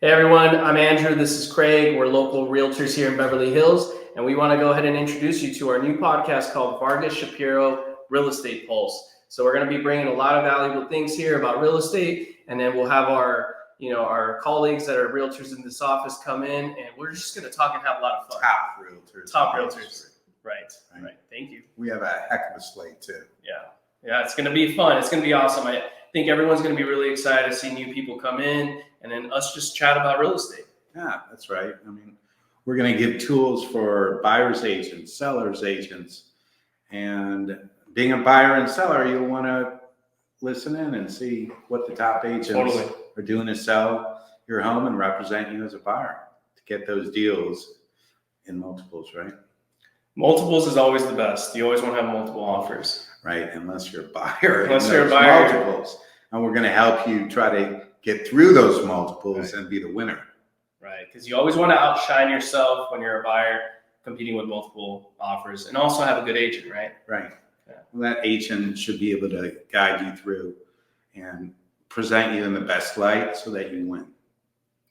Hey everyone, I'm Andrew. This is Craig. We're local realtors here in Beverly Hills, and we want to go ahead and introduce you to our new podcast called Vargas Shapiro Real Estate Pulse. So we're going to be bringing a lot of valuable things here about real estate, and then we'll have our colleagues that are realtors in this office come in, and we're just going to talk and have a lot of fun. Top realtors. Right. Thank you. We have a heck of a slate too. Yeah, it's going to be fun. It's going to be awesome. I think everyone's going to be really excited to see new people come in and then us just chat about real estate. Yeah, that's right. I mean, we're going to give tools for buyers agents, sellers agents, and being a buyer and seller, you'll want to listen in and see what the top agents are doing to sell your home and represent you as a buyer to get those deals in multiples, right? Multiples is always the best. You always want to have multiple offers. Right, unless you're a buyer. Unless you're a buyer. Multiples. And we're going to help you try to get through those multiples and be the winner. Right, because you always want to outshine yourself when you're a buyer competing with multiple offers, and also have a good agent, right? Right. Yeah. Well, that agent should be able to guide you through and present you in the best light so that you win.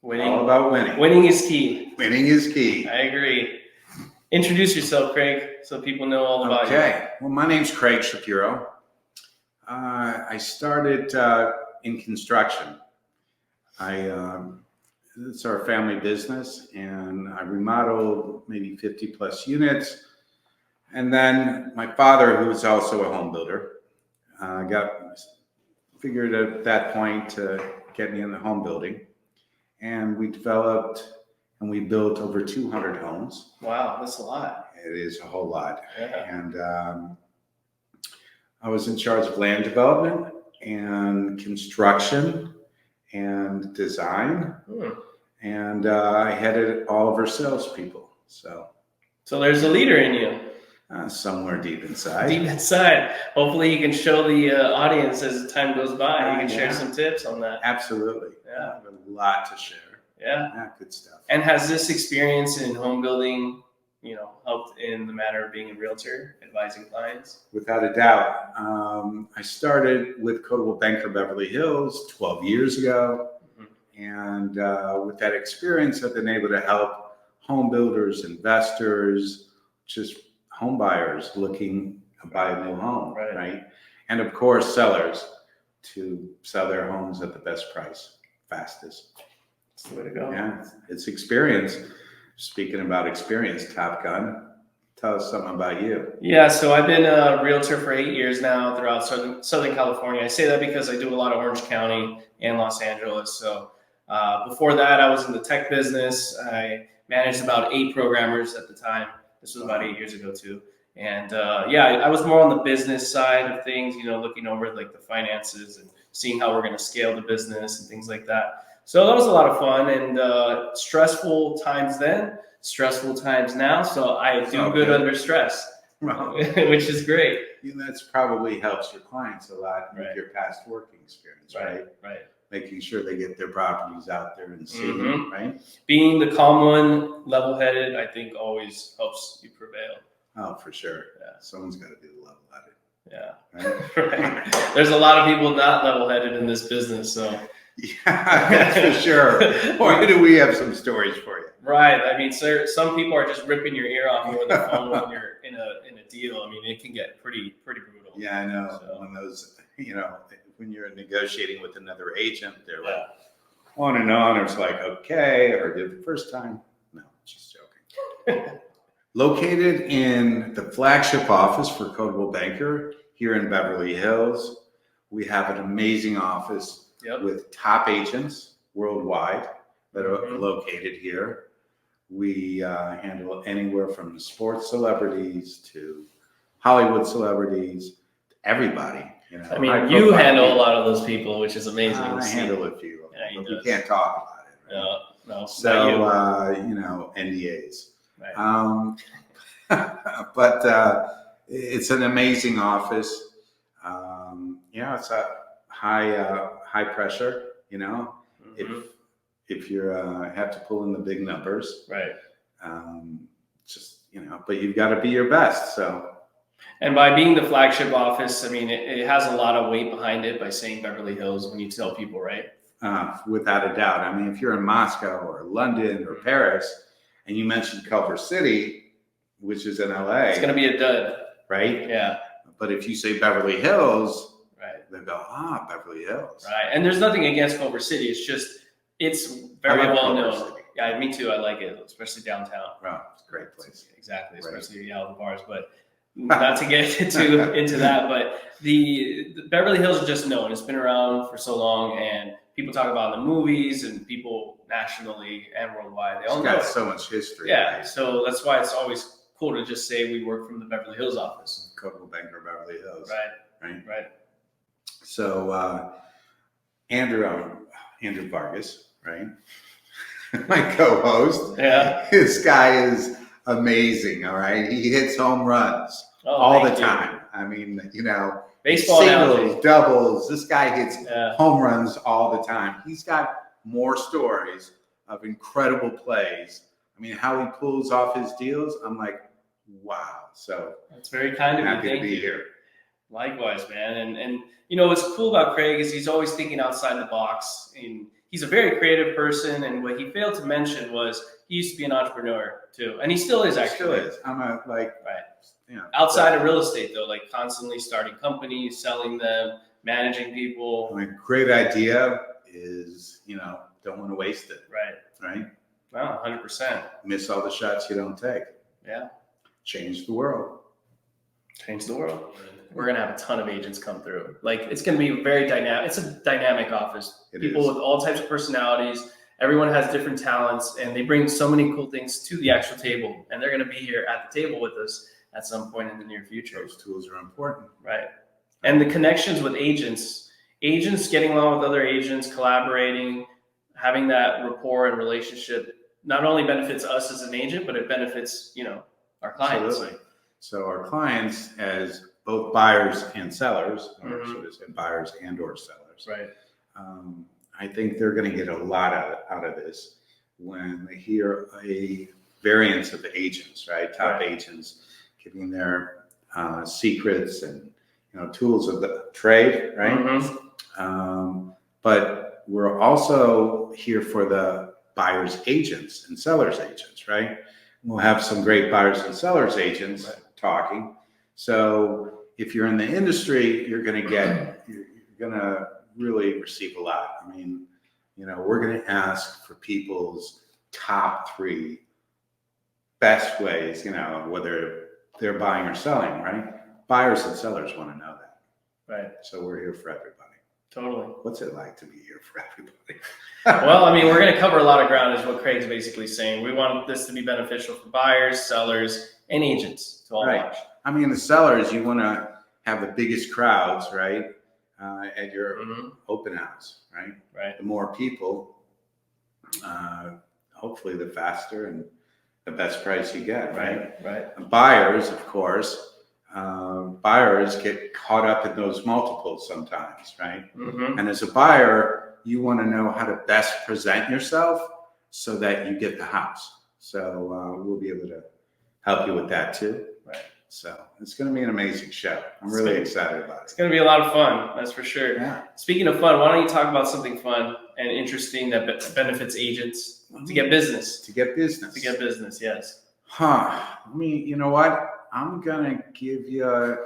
Winning. All about winning. Winning is key. Winning is key. I agree. Introduce yourself, Craig, so people know all about you. Okay. Well, my name's Craig Shapiro. I started in construction. It's our family business, and I remodeled maybe 50 plus units. And then my father, who was also a home builder, figured at that point to get me in the home building. And we developed and we built over 200 homes. Wow, that's a lot. It is a whole lot. Yeah. And I was in charge of land development and construction and design. And I headed all of our salespeople. So there's a leader in you. Somewhere deep inside. Deep inside. Hopefully you can show the audience as time goes by. You can share some tips on that. Absolutely. Yeah. I have a lot to share. Yeah. Good stuff. And has this experience in home building, helped in the matter of being a realtor, advising clients? Without a doubt. I started with Coldwell Banker Beverly Hills 12 years ago. And with that experience, I've been able to help home builders, investors, just home buyers looking to buy a new home, right? And of course, sellers to sell their homes at the best price, fastest. That's the way to go. Yeah, it's experience. Speaking about experience, Top Gun, tell us something about you. Yeah, so I've been a realtor for 8 years now throughout Southern California. I say that because I do a lot of Orange County and Los Angeles. So before that, I was in the tech business. I managed about 8 programmers at the time. This was about 8 years ago too. And I was more on the business side of things, looking over like the finances and seeing how we're going to scale the business and things like that. So that was a lot of fun and stressful times then, stressful times now. So I do good under stress, which is great. That's probably helps your clients a lot with your past working experience, right? Making sure they get their properties out there and see them, right? Being the calm one, level-headed, I think always helps you prevail. Oh, for sure. Yeah. Someone's got to be level-headed. Yeah. Right. There's a lot of people not level-headed in this business, so. Yeah, that's for sure. Boy, do we have some stories for you. Right. I mean, sir, some people are just ripping your ear off over the phone when you're in a deal. I mean, it can get pretty brutal. Yeah, I know. So. When those, when you're negotiating with another agent, they're like on and on. It's like, okay, or did the first time? No, just joking. Located in the flagship office for Coldwell Banker here in Beverly Hills, we have an amazing office with top agents worldwide that are located here. We handle anywhere from sports celebrities to Hollywood celebrities, to everybody. I mean, you handle a lot of those people, which is amazing. I handle a few of them, but we can't talk about it. Right? No. So, NDAs. Right. But it's an amazing office. It's a high pressure. If you have to pull in the big numbers, right? But you've got to be your best. So. And by being the flagship office, I mean, it has a lot of weight behind it by saying Beverly Hills when you tell people, right? without a doubt. I mean, if you're in Moscow or London or Paris, and you mentioned Culver City, which is in LA, it's going to be a dud, right? Yeah. But if you say Beverly Hills, right, they go, Beverly Hills, right. And there's nothing against Culver City. It's just it's very well known. Yeah, me too. I like it, especially downtown. Wow, it's a great place. Exactly, Right. especially out of the bars. But not to get into that, but the Beverly Hills is just known. It's been around for so long, and people talk about it in the movies, and people nationally and worldwide, they all know got it. so much history. Yeah, right? so that's why it's always cool to just say we work from the Beverly Hills office. Coldwell Banker Beverly Hills. Right. So Andrew Vargas, right? My co-host. Yeah. This guy is amazing. All right, he hits home runs all the time. I mean, baseball singles, analogy. doubles. This guy hits home runs all the time. He's got more stories of incredible plays. I mean, how he pulls off his deals, I'm like, wow. So that's very kind of you. Happy to be here. Likewise, man. And what's cool about Craig is he's always thinking outside the box. And he's a very creative person. And what he failed to mention was he used to be an entrepreneur too, and he still is actually. Still is. I'm outside of real estate though, like constantly starting companies, selling them, managing people. My great idea is, don't want to waste it. Right. Wow, 100%. Miss all the shots you don't take. Yeah. Change the world. Change the world. We're going to have a ton of agents come through. Like, it's going to be very dynamic. It's a dynamic office. People with all types of personalities. Everyone has different talents, and they bring so many cool things to the actual table. And they're going to be here at the table with us at some point in the near future. Those tools are important. Right. And the connections with agents getting along with other agents, collaborating, having that rapport and relationship not only benefits us as an agent, but it benefits, our clients. Absolutely. So our clients, as both buyers and sellers, or should I say buyers and or sellers, right? I think they're going to get a lot out of this when they hear a variance of agents, right? Top agents giving their secrets and tools of the trade, right? But we're also here for the buyers agents and sellers agents, right? We'll have some great buyers and sellers agents talking. So if you're in the industry, you're going to really receive a lot. I mean, we're going to ask for people's top 3 best ways, whether they're buying or selling, right? Buyers and sellers want to know that. Right. So we're here for everybody. Totally. What's it like to be here for everybody? Well, I mean, we're going to cover a lot of ground is what Craig's basically saying. We want this to be beneficial for buyers, sellers, and agents to all watch. I mean, the sellers, you want to have the biggest crowds, right? At your open house, right? Right. The more people, hopefully the faster and the best price you get, right? Right. Buyers, of course, buyers get caught up in those multiples sometimes, right? And as a buyer, you want to know how to best present yourself so that you get the house. So we'll be able to help you with that too. Right. So it's going to be an amazing show. I'm really excited about it. It's going to be a lot of fun, that's for sure. Yeah. Speaking of fun, why don't you talk about something fun and interesting that benefits agents to get business? To get business, yes. I mean, you know what? I'm gonna give you a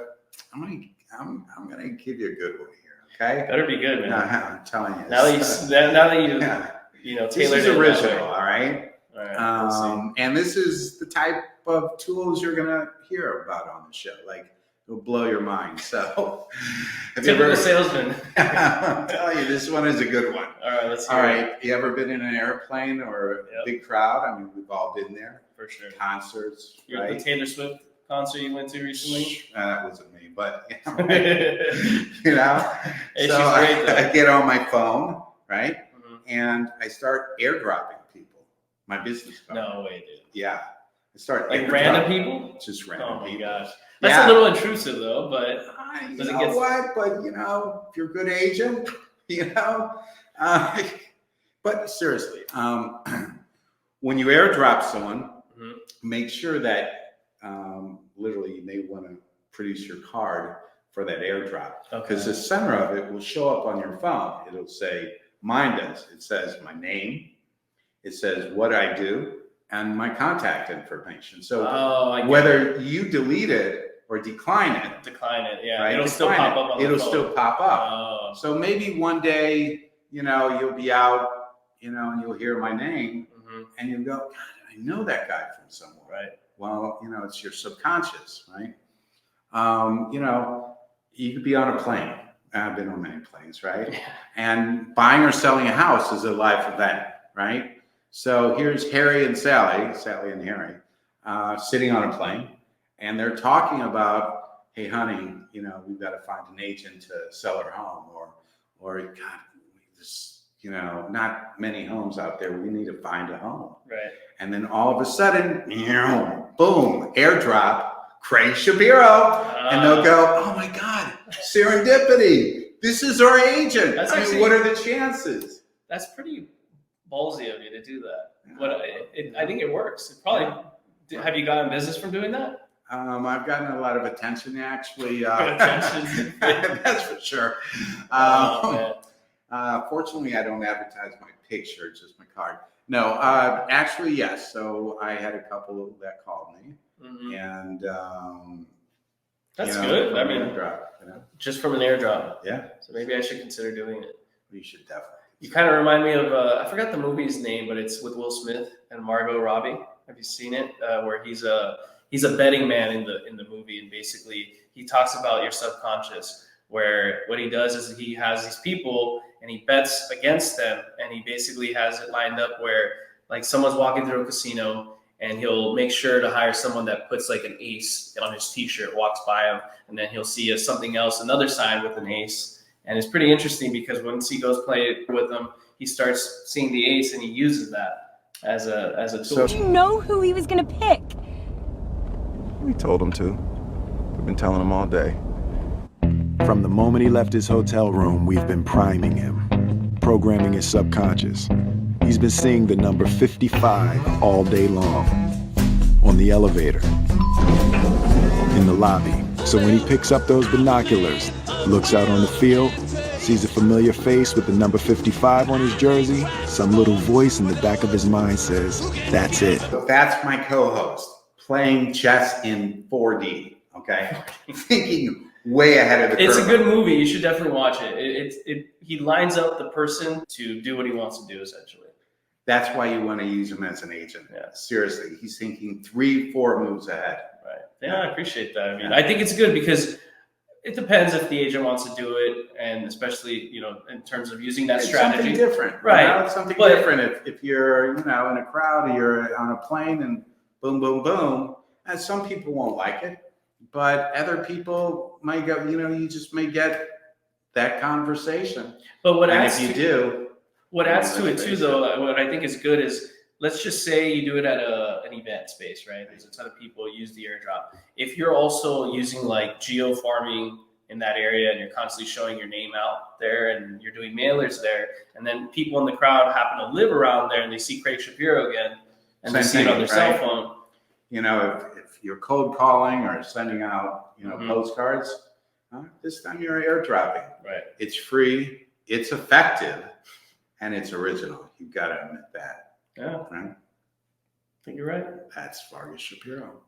good one here. Okay. Better be good, man. No, I'm telling you. Now that you tailored this is it original, all right. All right. We'll see. And this is the type of tools you're gonna hear about on the show. Like, it'll blow your mind. So, Typical salesman. I'm telling you, this one is a good one. All right, let's All hear right. You ever been in an airplane or a big crowd? I mean, we've all been there. For sure. Concerts, You're right? the Taylor Swift concert you went to recently? That wasn't me, but Hey, so she's great, though. I get on my phone, right? And I start airdropping people, my business phone. No way, dude. Yeah. I start Like random people? Just random people. Oh my gosh. That's a little intrusive though, but you know what? But if you're a good agent, but seriously, when you airdrop someone, make sure that literally you may want to produce your card for that airdrop, because the center of it will show up on your phone. It'll say Mine does. It says my name, it says what I do, and my contact information. So whether you delete it or decline it, yeah, right? it'll still pop up on the phone. It'll still pop up. So maybe one day, you'll be out, and you'll hear my name, and you'll go, God, I know that guy from somewhere. Right. Well, it's your subconscious, right? You could be on a plane. I've been on many planes, right? Yeah. And buying or selling a house is a life event, right? So here's Harry and Sally and Harry, sitting on a plane, and they're talking about, hey, honey, we've got to find an agent to sell our home, or God, this, not many homes out there. We need to find a home. Right. And then all of a sudden, boom, airdrop, Craig Shapiro. And they'll go, oh my God, serendipity. This is our agent. What are the chances? That's pretty ballsy of you to do that. But I think it works. It probably. Have you gotten business from doing that? I've gotten a lot of attention, actually. Attention. That's for sure. Fortunately, I don't advertise my picture, just my card. No, actually, yes. So I had a couple that called me, and that's good. I mean, airdrop, just from an airdrop. Yeah. So maybe I should consider doing it. You should definitely. You kind of remind me of I forgot the movie's name, but it's with Will Smith and Margot Robbie. Have you seen it? Where he's a betting man in the movie, and basically he talks about your subconscious. Where what he does is he has these people and he bets against them, and he basically has it lined up where like someone's walking through a casino and he'll make sure to hire someone that puts like an ace on his t-shirt, walks by him, and then he'll see something else, another sign with an ace. And it's pretty interesting because once he goes play with them, he starts seeing the ace and he uses that as a tool. Did you know who he was going to pick? We told him to. We've been telling him all day. From the moment he left his hotel room, we've been priming him, programming his subconscious. He's been seeing the number 55 all day long. On the elevator, in the lobby. So when he picks up those binoculars, looks out on the field, sees a familiar face with the number 55 on his jersey, some little voice in the back of his mind says, that's it. That's my co-host, playing chess in 4D, okay? Thinking way ahead of the curve. It's a good movie. You should definitely watch it. He lines up the person to do what he wants to do, essentially. That's why you want to use him as an agent. Yeah. Seriously, he's thinking 3-4 moves ahead. Right. Yeah, I appreciate that. I mean, I think it's good because it depends if the agent wants to do it, and especially, in terms of using that strategy. Something different. Right. It's something different. If you're, in a crowd, you're on a plane and boom, boom, boom, and some people won't like it, but other people might go, you just may get that conversation. But what and adds if you do, what adds to it too, though, what I think is good is, let's just say you do it at an event space, right? There's a ton of people use the airdrop. If you're also using like geo farming in that area and you're constantly showing your name out there and you're doing mailers there, and then people in the crowd happen to live around there and they see Craig Shapiro again and they see it on their cell phone. If you're cold calling or sending out, postcards, this time you're airdropping. Right. It's free, it's effective, and it's original. You've got to admit that. Yeah. Right? I think you're right. That's Vargas Shapiro.